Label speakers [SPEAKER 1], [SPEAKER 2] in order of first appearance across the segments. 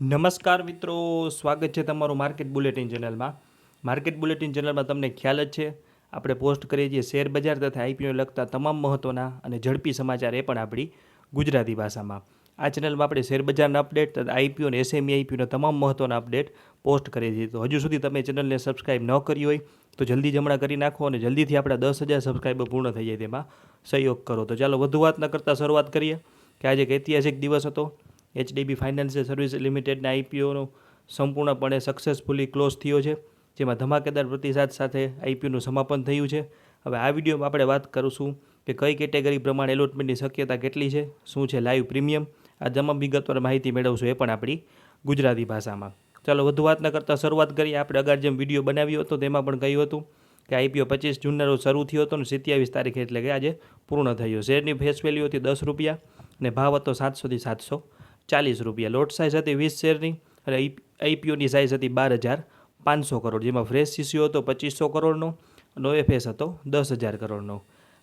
[SPEAKER 1] નમસ્કાર મિત્રો, સ્વાગત છે તમારું માર્કેટ બુલેટિન ચેનલમાં. માર્કેટ બુલેટિન ચેનલમાં તમને ખ્યાલ જ છે, આપણે પોસ્ટ કરીએ છીએ શેર બજાર તથા આઈપીઓ લગતા તમામ મહત્ત્વના અને ઝડપી સમાચાર, એ પણ આપણી ગુજરાતી ભાષામાં. આ ચેનલમાં આપણે શેર બજારના અપડેટ તથા આઈપીઓ અને એસએમઈ આઈપીઓના તમામ મહત્ત્વના અપડેટ પોસ્ટ કરીએ છીએ. તો હજુ સુધી તમે ચેનલને સબસ્ક્રાઈબ ન કરી હોય તો જલ્દી જ હમણાં કરી નાખો અને જલ્દીથી આપણા 10,000 સબસ્ક્રાઈબર પૂર્ણ થઈ જાય તેમાં સહયોગ કરો. તો ચાલો વધુ વાત ન કરતાં શરૂઆત કરીએ કે આજે એક ઐતિહાસિક દિવસ હતો. એચડીબી ફાઇનાન્શિયલ સર્વિસ લિમિટેડના આઈપીઓનો સંપૂર્ણપણે સક્સેસફુલી ક્લોઝ થયો છે, જેમાં ધમાકેદાર પ્રતિસાદ સાથે આઈપીઓનું સમાપન થયું છે. હવે આ વિડીયોમાં આપણે વાત કરીશું કે કઈ કેટેગરી પ્રમાણે એલોટમેન્ટની શક્યતા કેટલી છે, શું છે લાઈવ પ્રીમિયમ, આ તમામ વિગતવાર માહિતી મેળવશું, એ પણ આપણી ગુજરાતી ભાષામાં. ચાલો વધુ વાત ન કરતાં શરૂઆત કરીએ. આપણે અગાર જેમ વિડીયો બનાવ્યો હતો તેમાં પણ કહ્યું હતું કે આઈપીઓ 25 જૂનના રોજ શરૂ થયો હતો અને 27 તારીખે એટલે કે આજે પૂર્ણ થયો. શેરની ફેસ વેલ્યુ હતી ₹10 અને ભાવ હતો 700 થી 740 રૂપિયા. લોટ સાઇઝ હતી 20 શેરની અને આઈપીઓની સાઇઝ હતી 12,500 કરોડ, જેમાં ફ્રેશ ઇસ્યુ હતો 2500 કરોડનો અને ઓએફએસ હતો 10,000 કરોડનો.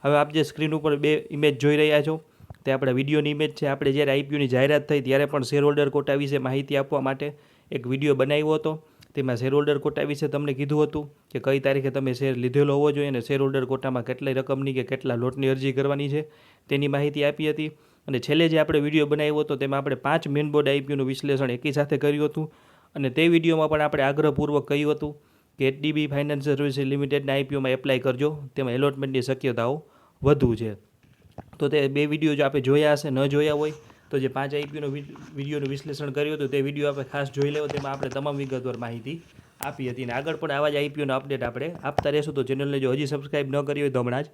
[SPEAKER 1] હવે આપ જે સ્ક્રીન ઉપર બે ઇમેજ જોઈ રહ્યા છો તે આપણા વિડીયોની ઇમેજ છે. આપણે જ્યારે આઈપીઓની જાહેરાત થઈ ત્યારે પણ શેર હોલ્ડર કોટા વિશે માહિતી આપવા માટે એક વિડીયો બનાવ્યો હતો. તેમાં શેર હોલ્ડર કોટા વિશે તમને કીધું હતું કે કઈ તારીખે તમે શેર લીધેલો હોવો જોઈએ અને શેર હોલ્ડર કોટામાં કેટલી રકમની કે કેટલા લોટની અરજી કરવાની છે તેની માહિતી આપી હતી. અને છેલ્લે જે આપણે વિડીયો બનાવ્યો હતો તેમાં આપણે 5 મેઇન બોર્ડ આઈપીઓનું વિશ્લેષણ એકી સાથે કર્યું હતું અને તે વિડીયોમાં પણ આપણે આગ્રહપૂર્વક કહ્યું હતું કે એચડીબી ફાઇનાન્શિયલ સર્વિસ લિમિટેડના આઈપીઓમાં એપ્લાય કરજો, તેમાં એલોટમેન્ટની શક્યતાઓ વધુ છે. તો તે બે વિડીયો જો આપણે જોયા હશે, ન જોયા હોય તો જે 5 આઈપીઓનું વિડીયોનું વિશ્લેષણ કર્યું હતું તે વિડીયો આપણે ખાસ જોઈ લેવો. તેમાં આપણે તમામ વિગતવાર માહિતી આપી હતી અને આગળ પણ આવા જ આઈપીઓના અપડેટ આપણે આપતા રહેશું. તો ચેનલને જો હજી સબસ્ક્રાઈબ ન કરી હોય તો હમણાં જ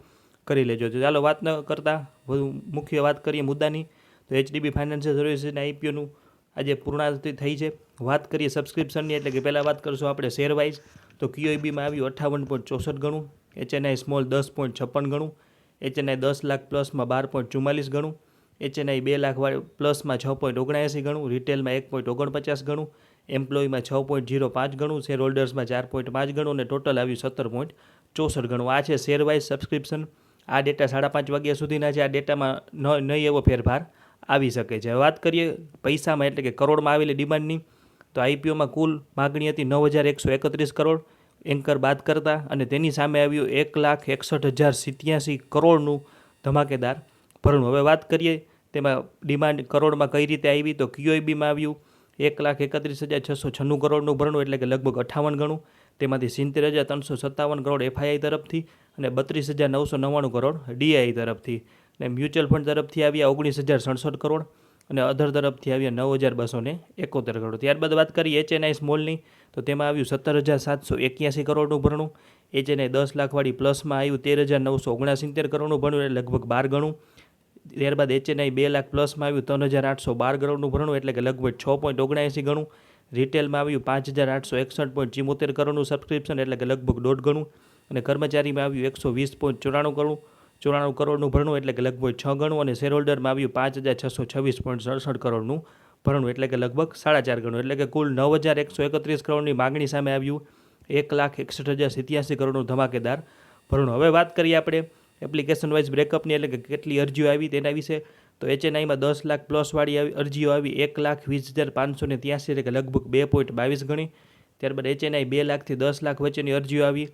[SPEAKER 1] કરી લેજો. તો ચાલો વાત ન કરતાં વધુ મુખ્ય વાત કરીએ મુદ્દાની. તો એચડીબી ફાઇનાન્શિયલ સર્વિસીસના આઈપીઓનું આજે પૂર્ણાહુતિ થઈ છે. વાત કરીએ સબસ્ક્રિપ્શનની, એટલે કે પહેલાં વાત કરીશું આપણે શેર વાઇઝ. તો ક્યુઆઈબીમાં આવ્યું 58.64 ગણું, એચએનઆઈ સ્મોલ 10.56 ગણું, એચએનઆઈ 10 લાખ પ્લસમાં 12.44 ગણું, એચએનઆઈ 2 લાખ પ્લસમાં 6.79 ગણું, રિટેલમાં 1.49 ગણું, એમ્પ્લોયમાં 6.05 ગણું, શેર હોલ્ડર્સમાં 4.5 ગણું અને ટોટલ આવ્યું 17.64 ગણું. આ છે શેર વાઇઝ સબસ્ક્રિપ્શન. આ ડેટા 5:30 વાગ્યા સુધીના છે. આ ડેટામાં નહીં એવો ફેરફાર આવી શકે છે. વાત કરીએ પૈસામાં, એટલે કે કરોડમાં આવેલી ડિમાન્ડની, તો આઈપીઓમાં કુલ માગણી હતી 9,131 કરોડ એન્કર બાદ કરતાં, અને તેની સામે આવ્યું 1,61,087 કરોડનું ધમાકેદાર ભરણું. હવે વાત કરીએ તેમાં ડિમાન્ડ કરોડમાં કઈ રીતે આવી, તો ક્યુઆઈબીમાં આવ્યું 1,31,696 કરોડનું ભરણું, એટલે કે લગભગ 58 ગણું. તેમાંથી 70,357 કરોડ એફઆઈઆઈ તરફથી અને 32,999 કરોડ ડીઆઈ તરફથી. અને મ્યુચ્યુઅલ ફંડ તરફથી આવ્યા 19,067 કરોડ અને અધર તરફથી આવ્યા 9,271 કરોડ. ત્યારબાદ વાત કરીએ એચએનઆઈ સ્મોલની, તો તેમાં આવ્યું 17,781 કરોડનું ભરણું. એચએનઆઈ 10 લાખવાળી પ્લસમાં આવ્યું 13,969 કરોડનું ભરણું, એટલે લગભગ 12 ગણું. ત્યારબાદ એચએનઆઈ 2 લાખ પ્લસમાં આવ્યું 3,812 કરોડનું ભરણું, એટલે કે લગભગ 6.79 ગણું. રિટેલમાં આવ્યું 5,861.74 કરોડનું સબસ્ક્રિપ્શન, એટલે કે લગભગ 1.5 ગણું. અને કર્મચારીમાં આવ્યું 120.94 કરોડનું ભરણું, એટલે કે લગભગ 6 ગણું. અને શેર હોલ્ડરમાં આવ્યું 5,626.67 કરોડનું ભરણું, એટલે કે લગભગ 4.5 ગણું. એટલે કે કુલ 9,131 કરોડની માગણી સામે આવ્યું 1,61,087 કરોડનું ધમાકેદાર ભરણું. હવે વાત કરીએ આપણે એપ્લિકેશન વાઇઝ બ્રેકઅપની, એટલે કે કેટલી અરજીઓ આવી તેના વિશે. તો એચએનઆઈમાં 10 લાખ પ્લસવાળી અરજીઓ આવી 1,20,583, એટલે કે લગભગ 2.22 ગણી. ત્યારબાદ એચએનઆઈ 2 લાખથી 10 લાખ વચ્ચેની અરજીઓ આવી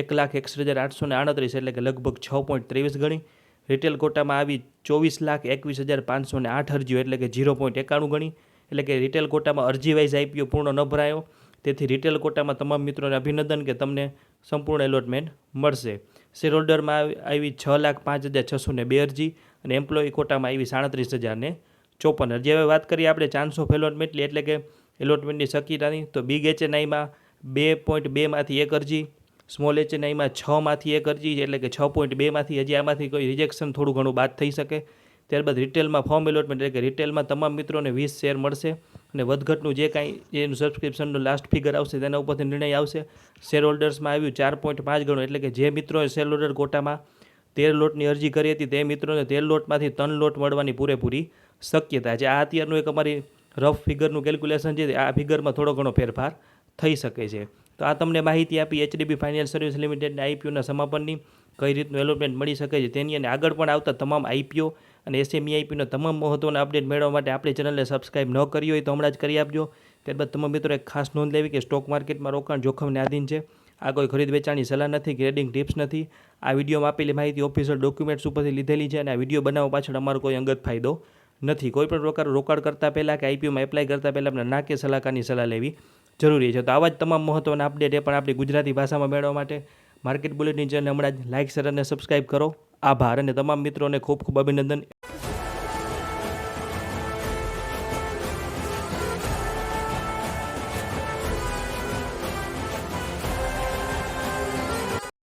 [SPEAKER 1] 1,61,838, એટલે કે લગભગ 6.23 ગણી. રિટેલ કોટામાં આવી 24,21,508 અરજીઓ, એટલે કે 0.91 ગણી. એટલે કે રિટેલ કોટામાં અરજી વાઇઝ આઈપીઓ પૂર્ણ ન ભરાયો. તેથી રિટેલ કોટામાં તમામ મિત્રોને અભિનંદન કે તમને સંપૂર્ણ એલોટમેન્ટ મળશે. શેર હોલ્ડરમાં આવી 6,05,602 અરજી અને એમ્પ્લોય કોટામાં આવી 37,054 અરજી. હવે વાત કરીએ આપણે ચાન્સ ઓફ એલોટમેન્ટની, એટલે કે એલોટમેન્ટની શક્યતાની. તો બિગ એચએનઆઈમાં 2.2માંથી 1 અરજી, સ્મોલ એચએનઆઈમાં 6માંથી 1 અરજી, એટલે કે 6.2માંથી હજી આમાંથી કોઈ રિજેક્શન થોડું ઘણું બાદ થઈ શકે. ત્યારબાદ રિટેલમાં ફોર્મ એલોટમેન્ટ, એટલે કે રિટેલમાં તમામ મિત્રોને 20 શેર મળશે અને વધઘટનું જે કાંઈ એનું સબસ્ક્રિપ્શનનું લાસ્ટ ફિગર આવશે તેના ઉપરથી નિર્ણય આવશે. શેર હોલ્ડર્સમાં આવ્યું 4.5 ગણું, એટલે કે જે મિત્રોએ શેર હોલ્ડર કોટામાં 13 લોટની અરજી કરી હતી તે મિત્રોને 13 લોટમાંથી 3 લોટ મળવાની પૂરેપૂરી શક્યતા છે. આ અત્યારનું એક અમારી રફ ફિગરનું કેલ્ક્યુલેશન છે. આ ફિગરમાં થોડો ઘણો ફેરફાર થઈ શકે છે. તો આ તમને માહિતી આપી એચડીબી ફાઇનાન્શિયલ સર્વિસ લિમિટેડના આઈપીઓના સમાપનની, કઈ રીતનું એલોટમેન્ટ મળી શકે છે તેની, અને આગળ પણ આવતા તમામ આઈપીઓ અને એસએમઈ આઈપીઓના તમામ મહત્ત્વના અપડેટ મેળવવા માટે આપણી ચેનલને સબસ્ક્રાઈબ ન કરી હોય તો હમણાં જ કરી આપજો, ત્યારબાદ તમામ મિત્રો એક ખાસ નોંધ લેવી કે સ્ટોક માર્કેટમાં રોકાણ જોખમને આધીન છે. આ કોઈ ખરીદ વેચાણની સલાહ નથી, ટ્રેડિંગ ટિપ્સ નથી. આ વિડીયોમાં આપેલી માહિતી ઓફિશિયલ ડોક્યુમેન્ટ્સ ઉપરથી લીધેલી છે અને આ વિડીયો બનાવવા પાછળ અમારો કોઈ અંગત ફાયદો નથી. કોઈ પણ પ્રકાર રોકાણ કરતાં પહેલાં કે આઈપીઓમાં એપ્લાય કરતાં પહેલાં આપણે ના કે સલાહકારની સલાહ લેવી જરૂરી છે. તો આવા જ તમામ મહત્ત્વના અપડેટ એ પણ આપણી ગુજરાતી ભાષામાં મેળવવા માટે માર્કેટ બુલેટિન ચેનલ હમણાં જ લાઇક, શેર અને સબસ્ક્રાઇબ કરો. આભાર અને તમામ મિત્રોને ખૂબ ખૂબ અભિનંદન.